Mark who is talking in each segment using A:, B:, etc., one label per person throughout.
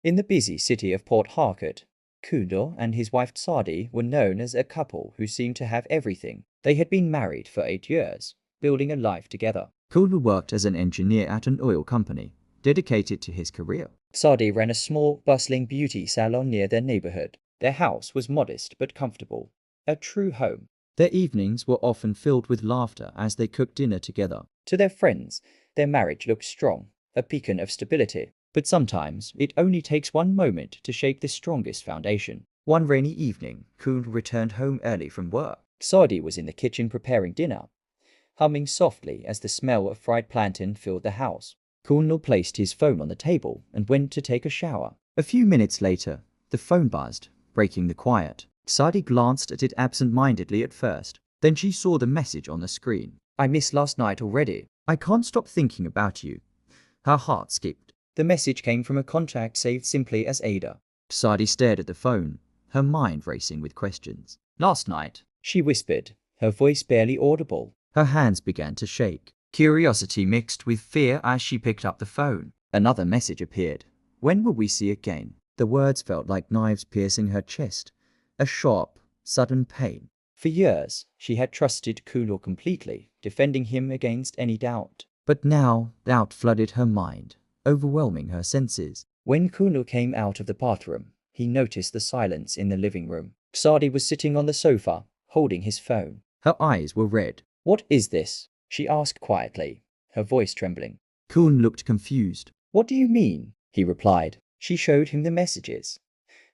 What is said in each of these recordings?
A: In the busy city of Port Harcourt, Kudor and his wife Sadi were known as a couple who seemed to have everything. They had been married for 8 years, building a life together.
B: Kudor worked as an engineer at an oil company, dedicated to his career.
A: Sadi ran a small, bustling beauty salon near their neighborhood. Their house was modest but comfortable, a true home.
B: Their evenings were often filled with laughter as they cooked dinner together.
A: To their friends, their marriage looked strong, a beacon of stability. But sometimes it only takes one moment to shake the strongest foundation.
B: One rainy evening, Kuhn returned home early from work.
A: Sadi was in the kitchen preparing dinner, humming softly as the smell of fried plantain filled the house.
B: Kuhn placed his phone on the table and went to take a shower. A few minutes later, the phone buzzed, breaking the quiet. Sadi glanced at it absent-mindedly at first. Then she saw the message on the screen.
A: "I missed last night already.
B: I can't stop thinking about you." Her heart skipped.
A: The message came from a contact saved simply as Ada.
B: Sadi stared at the phone, her mind racing with questions.
A: "Last night," she whispered, her voice barely audible.
B: Her hands began to shake. Curiosity mixed with fear as she picked up the phone. Another message appeared. "When will we see again?" The words felt like knives piercing her chest. A sharp, sudden pain.
A: For years, she had trusted Kulo completely, defending him against any doubt.
B: But now, doubt flooded her mind, overwhelming her senses.
A: When Kulo came out of the bathroom, he noticed the silence in the living room. Sadi was sitting on the sofa, holding his phone.
B: Her eyes were red.
A: "What is this?" she asked quietly, her voice trembling.
B: Kuhn looked confused.
A: "What do you mean?" he replied. She showed him the messages,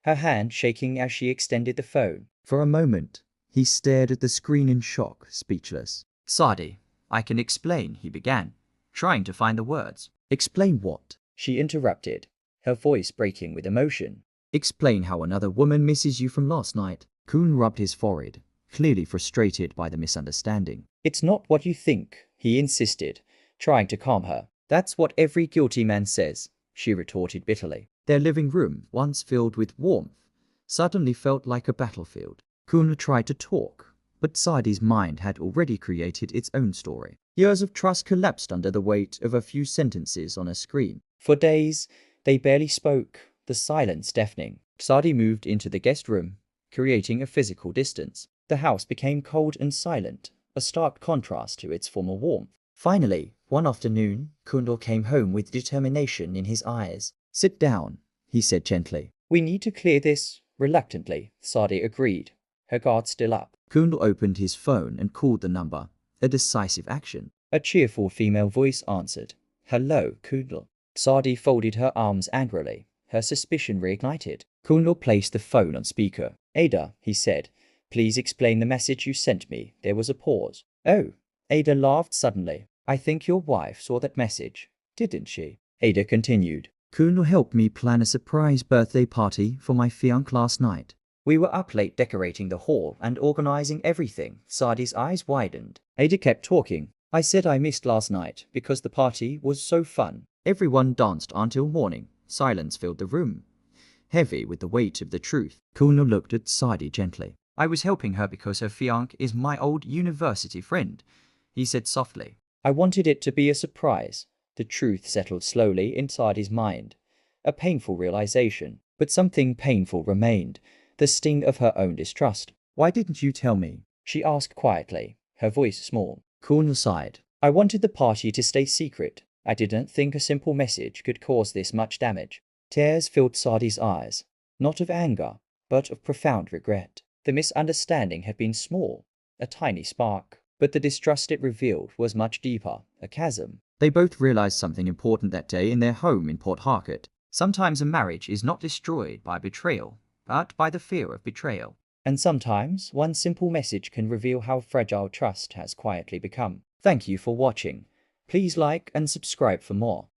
A: her hand shaking as she extended the phone.
B: For a moment, he stared at the screen in shock, speechless. "Sadi, I can explain," he began, trying to find the words. "Explain what?"
A: she interrupted, her voice breaking with emotion.
B: "Explain how another woman misses you from last night." Kuhn rubbed his forehead, clearly frustrated by the misunderstanding.
A: "It's not what you think," he insisted, trying to calm her. "That's what every guilty man says," she retorted bitterly.
B: Their living room, once filled with warmth, suddenly felt like a battlefield. Kuhn tried to talk, but Sadi's mind had already created its own story. Years of trust collapsed under the weight of a few sentences on a screen.
A: For days, they barely spoke, the silence deafening. Sadi moved into the guest room, creating a physical distance. The house became cold and silent, a stark contrast to its former warmth. Finally, one afternoon, Kundal came home with determination in his eyes.
B: "Sit down," he said gently.
A: "We need to clear this." Reluctantly, Sadi agreed, her guard still up.
B: Kundal opened his phone and called the number, a decisive action.
A: A cheerful female voice answered. "Hello, Kundal." Sadi folded her arms angrily, her suspicion reignited. Kundal placed the phone on speaker. "Ada," he said, "please explain the message you sent me." There was a pause. "Oh," Ada laughed suddenly. "I think your wife saw that message, didn't she?" Ada continued.
B: "Kuhn helped me plan a surprise birthday party for my fiancé last night.
A: We were up late decorating the hall and organizing everything." Sadi's eyes widened. Ada kept talking. "I said I missed last night because the party was so fun."
B: Everyone danced until morning. Silence filled the room, heavy with the weight of the truth. Kuhn looked at Sadi gently. "I was helping her because her fiancé is my old university friend," he said softly.
A: "I wanted it to be a surprise." The truth settled slowly inside his mind, a painful realization, but something painful remained, the sting of her own distrust.
B: "Why didn't you tell me?"
A: she asked quietly, her voice small. Kuhn sighed. "I wanted the party to stay secret. I didn't think a simple message could cause this much damage." Tears filled Sadi's eyes, not of anger, but of profound regret. The misunderstanding had been small, a tiny spark, but the distrust it revealed was much deeper, a chasm.
B: They both realized something important that day in their home in Port Harcourt. Sometimes a marriage is not destroyed by betrayal, but by the fear of betrayal.
A: And sometimes one simple message can reveal how fragile trust has quietly become. Thank you for watching. Please like and subscribe for more.